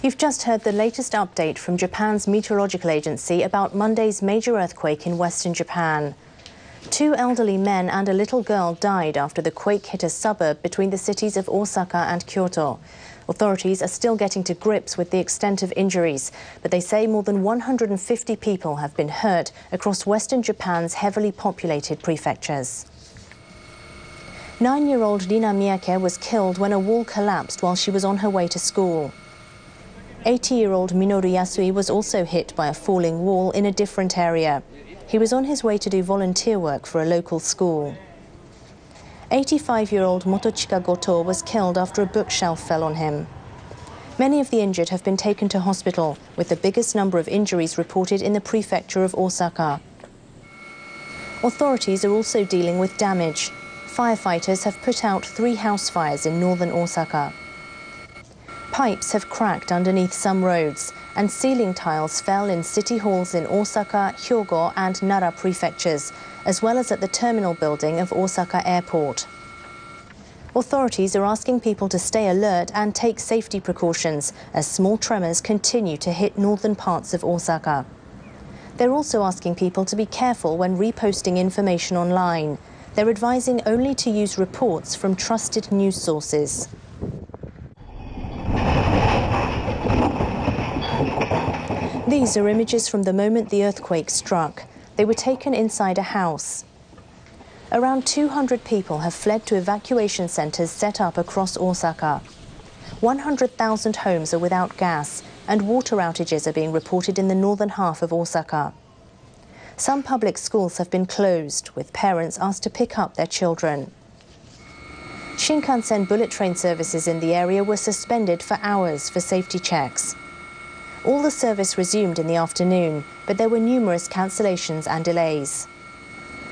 You've just heard the latest update from Japan's Meteorological Agency about Monday's major earthquake in western Japan. 2 elderly men and a little girl died after the quake hit a suburb between the cities of Osaka and Kyoto. Authorities are still getting to grips with the extent of injuries, but they say more than 150 people have been hurt across western Japan's heavily populated prefectures. 9-year-old Rina Miyake was killed when a wall collapsed while she was on her way to school. 80-year-old Minoru Yasui was also hit by a falling wall in a different area. He was on his way to do volunteer work for a local school. 85-year-old Motochika Goto was killed after a bookshelf fell on him. Many of the injured have been taken to hospital, with the biggest number of injuries reported in the prefecture of Osaka. Authorities are also dealing with damage. Firefighters have put out 3 house fires in northern Osaka. Pipes have cracked underneath some roads, and ceiling tiles fell in city halls in Osaka, Hyogo and Nara prefectures, as well as at the terminal building of Osaka Airport. Authorities are asking people to stay alert and take safety precautions as small tremors continue to hit northern parts of Osaka. They're also asking people to be careful when reposting information online. They're advising only to use reports from trusted news sources. These are images from the moment the earthquake struck. They were taken inside a house. Around 200 people have fled to evacuation centres set up across Osaka. 100,000 homes are without gas, and water outages are being reported in the northern half of Osaka. Some public schools have been closed, with parents asked to pick up their children. Shinkansen bullet train services in the area were suspended for hours for safety checks. All the service resumed in the afternoon, but there were numerous cancellations and delays.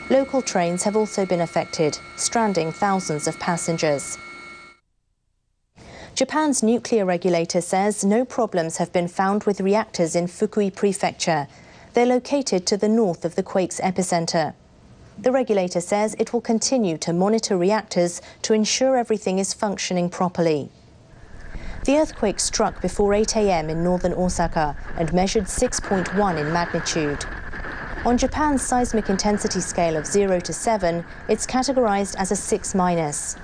Local trains have also been affected, stranding thousands of passengers. Japan's nuclear regulator says no problems have been found with reactors in Fukui Prefecture. They're located to the north of the quake's epicenter. The regulator says it will continue to monitor reactors to ensure everything is functioning properly. The earthquake struck before 8 a.m. in northern Osaka and measured 6.1 in magnitude. On Japan's seismic intensity scale of 0 to 7, it's categorized as a 6-.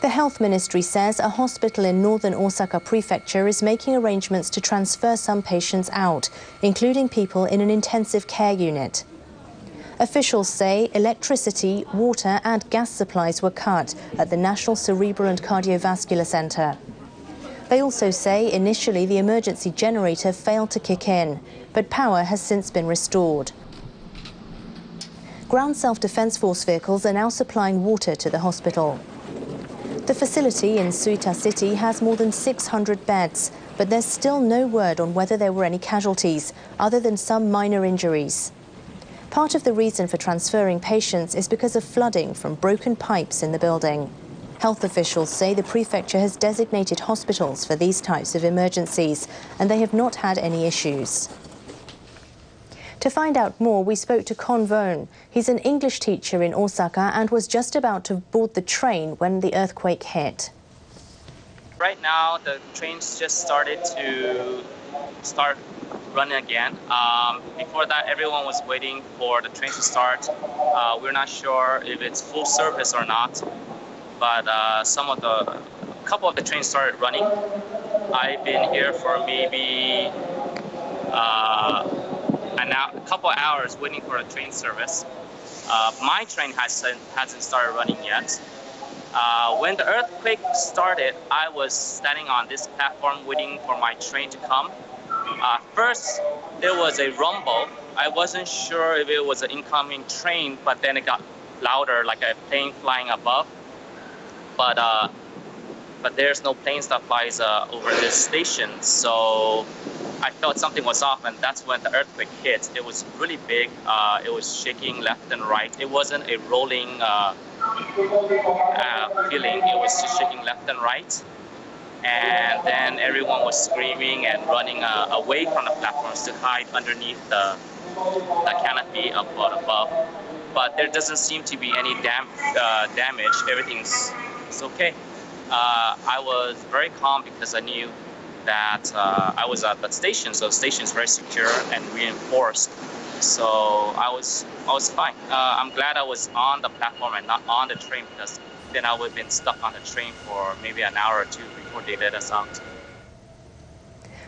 The health ministry says a hospital in northern Osaka prefecture is making arrangements to transfer some patients out, including people in an intensive care unit. Officials say electricity, water and gas supplies were cut at the National Cerebral and Cardiovascular Center. They also say initially the emergency generator failed to kick in, but power has since been restored. Ground Self-Defense Force vehicles are now supplying water to the hospital. The facility in Suita City has more than 600 beds, but there's still no word on whether there were any casualties, other than some minor injuries. Part of the reason for transferring patients is because of flooding from broken pipes in the building. Health officials say the prefecture has designated hospitals for these types of emergencies, and they have not had any issues. To find out more, we spoke to Kon Von. He's an English teacher in Osaka and was just about to board the train when the earthquake hit. Right now, the trains just started to running again. Before that, everyone was waiting for the train to start. We're not sure if it's full service or not, but a couple of the trains started running. I've been here for maybe a couple hours waiting for a train service. My train hasn't started running yet. When the earthquake started, I was standing on this platform waiting for my train to come. First, there was a rumble. I wasn't sure if it was an incoming train, but then it got louder, like a plane flying above. But there's no planes that flies over this station, so I felt something was off, and that's when the earthquake hit. It was really big. It was shaking left and right. It wasn't a rolling feeling. It was just shaking left and right. And then everyone was screaming and running away from the platforms to hide underneath the canopy above. But there doesn't seem to be any damage. Everything's okay. I was very calm because I knew that I was at the station, so the station is very secure and reinforced. So I was fine. I'm glad I was on the platform and not on the train, because then I would have been stuck on the train for maybe an hour or two before they let us out.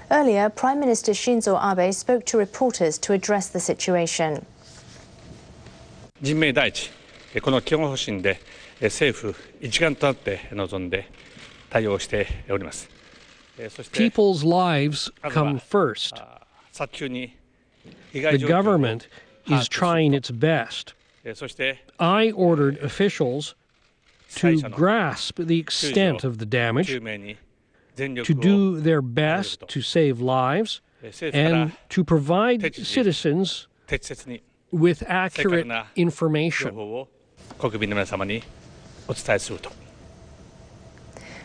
Earlier, Prime Minister Shinzo Abe spoke to reporters to address the situation. 人命第一、この基本方針で政府一丸となって臨んで対応しております。People's lives come first. The government is trying its best. I ordered officials to grasp the extent of the damage, to do their best to save lives, and to provide citizens with accurate information.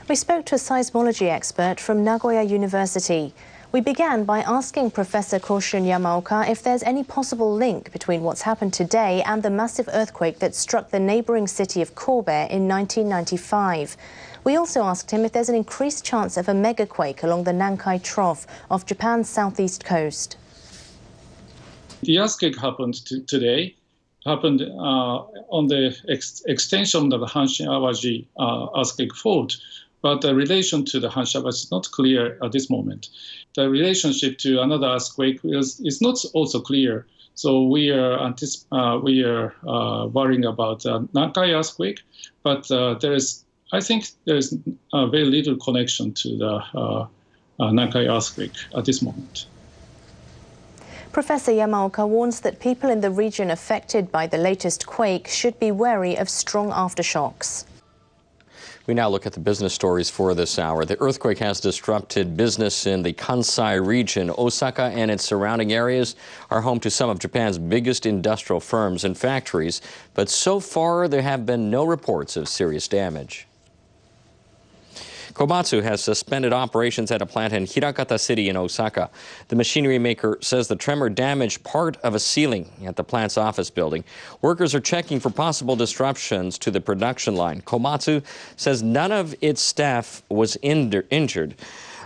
We spoke to a seismology expert from Nagoya University. We began by asking Professor Koshun Yamaoka if there's any possible link between what's happened today and the massive earthquake that struck the neighbouring city of Kobe in 1995. We also asked him if there's an increased chance of a megaquake along the Nankai Trough off Japan's southeast coast. The earthquake happened today, on the extension of the Hanshin-Awaji earthquake fault, but the relation to the Hanshin-Awaji is not clear at this moment. The relationship to another earthquake is not also clear. So we are worrying about Nankai earthquake, but I think there is very little connection to the Nankai earthquake at this moment. Professor Yamaoka warns that people in the region affected by the latest quake should be wary of strong aftershocks. We now look at the business stories for this hour. The earthquake has disrupted business in the Kansai region. Osaka and its surrounding areas are home to some of Japan's biggest industrial firms and factories, but so far there have been no reports of serious damage. Komatsu has suspended operations at a plant in Hirakata City in Osaka. The machinery maker says the tremor damaged part of a ceiling at the plant's office building. Workers are checking for possible disruptions to the production line. Komatsu says none of its staff was injured.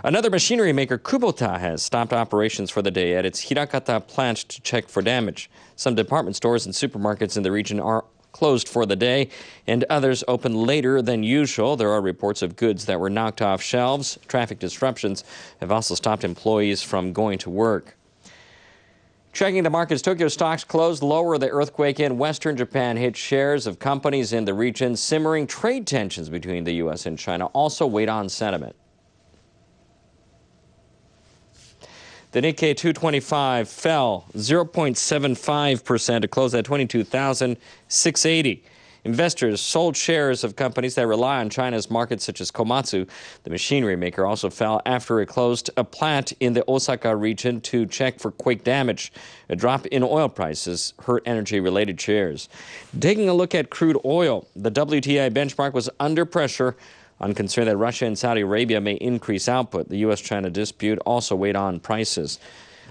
Another machinery maker, Kubota, has stopped operations for the day at its Hirakata plant to check for damage. Some department stores and supermarkets in the region are closed for the day, and others open later than usual. There are reports of goods that were knocked off shelves. Traffic disruptions have also stopped employees from going to work. Checking the markets, Tokyo stocks closed lower. The earthquake in western Japan hit shares of companies in the region. Simmering trade tensions between the U.S. and China also weighed on sentiment. The Nikkei 225 fell 0.75% to close at 22,680. Investors sold shares of companies that rely on China's markets, such as Komatsu. The machinery maker also fell after it closed a plant in the Osaka region to check for quake damage. A drop in oil prices hurt energy-related shares. Taking a look at crude oil, the WTI benchmark was under pressure on concern that Russia and Saudi Arabia may increase output. The U.S.-China dispute also weighed on prices.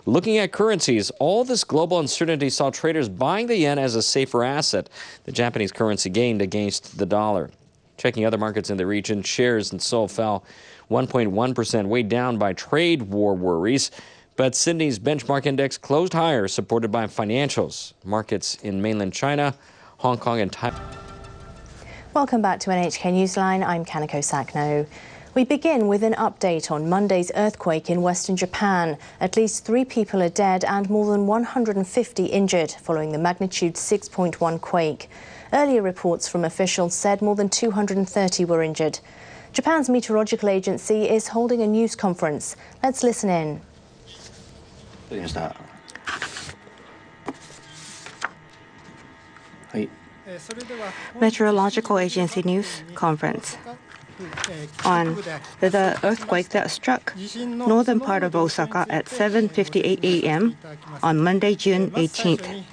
Looking at currencies, all this global uncertainty saw traders buying the yen as a safer asset. The Japanese currency gained against the dollar. Checking other markets in the region, shares in Seoul fell 1.1%, weighed down by trade war worries. But Sydney's benchmark index closed higher, supported by financials. Markets in mainland China, Hong Kong, and Taiwan. Welcome back to NHK Newsline. I'm Kanako Sakno. We begin with an update on Monday's earthquake in western Japan. At least 3 people are dead and more than 150 injured following the magnitude 6.1 quake. Earlier reports from officials said more than 230 were injured. Japan's Meteorological Agency is holding a news conference. Let's listen in. Meteorological Agency News Conference on the earthquake that struck northern part of Osaka at 7:58 a.m. on Monday, June 18th.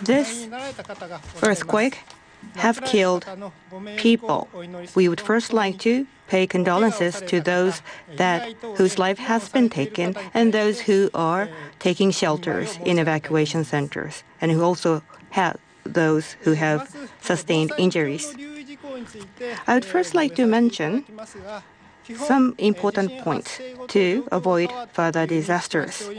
This earthquake have killed people. We would first like to pay condolences to those whose life has been taken and those who are taking shelters in evacuation centers, and who also have those who have sustained injuries. I would first like to mention some important points to avoid further disasters.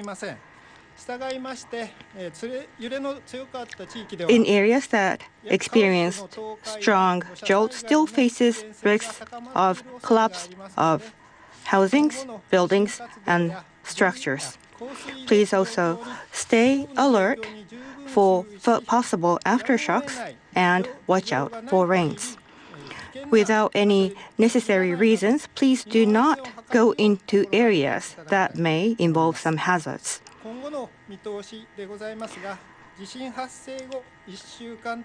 In areas that experienced strong jolt still faces risks of collapse of housings, buildings, and structures. Please also stay alert for possible aftershocks and watch out for rains. Without any necessary reasons, please do not go into areas that may involve some hazards.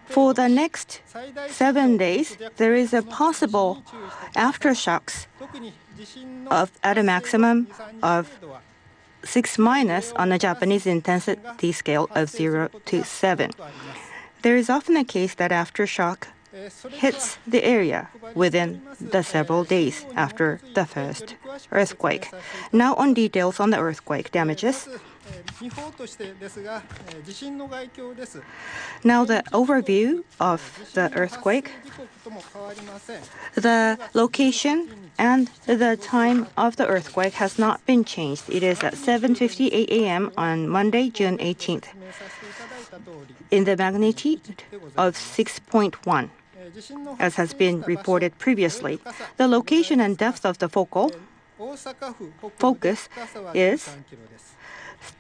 For the next 7 days, there is a possible aftershocks at a maximum of 6- on the Japanese intensity scale of 0 to 7. There is often a case that aftershock hits the area within the several days after the first earthquake. Now on details on the earthquake damages. Now the overview of the earthquake. The location and the time of the earthquake has not been changed. It is at 7:58 a.m. on Monday, June 18th, in the magnitude of 6.1, as has been reported previously. The location and depth of the focus is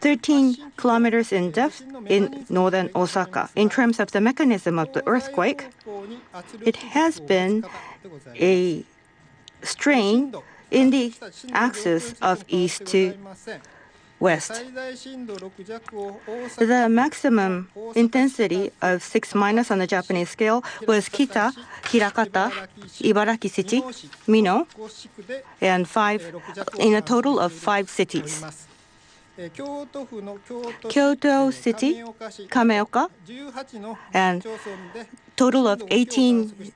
13 kilometers in depth in northern Osaka. In terms of the mechanism of the earthquake, it has been a strain in the axis of east to west. The maximum intensity of 6- on the Japanese scale was Kita, Hirakata, Ibaraki City, Mino, and in a total of 5 cities. Kyoto City, Kameoka, and total of 18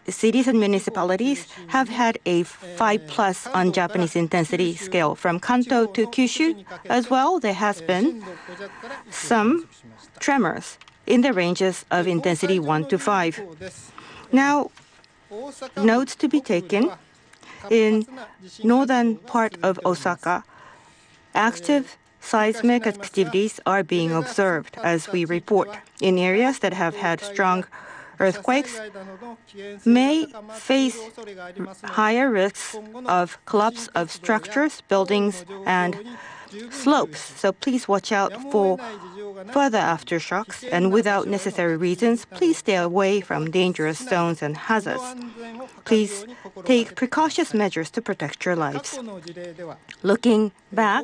cities and municipalities have had a 5+ on Japanese intensity scale. From Kanto to Kyushu as well, there has been some tremors in the ranges of intensity 1 to 5. Now, notes to be taken. In northern part of Osaka, active seismic activities are being observed as we report. In areas that have had strong earthquakes, may face higher risks of collapse of structures, buildings, and slopes. So please watch out for further aftershocks, and without necessary reasons, please stay away from dangerous zones and hazards. Please take precautious measures to protect your lives. Looking back,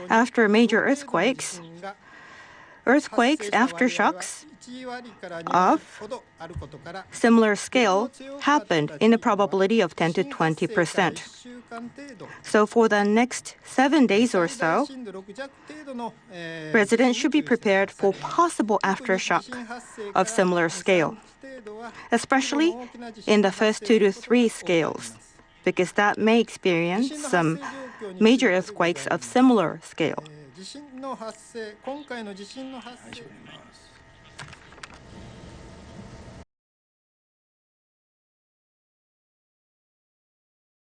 after major earthquakes, aftershocks of similar scale happened in a probability of 10 to 20%. So for the next 7 days or so, residents should be prepared for possible aftershock of similar scale, especially in the first 2 to 3 scales, because that may experience some major earthquakes of similar scale.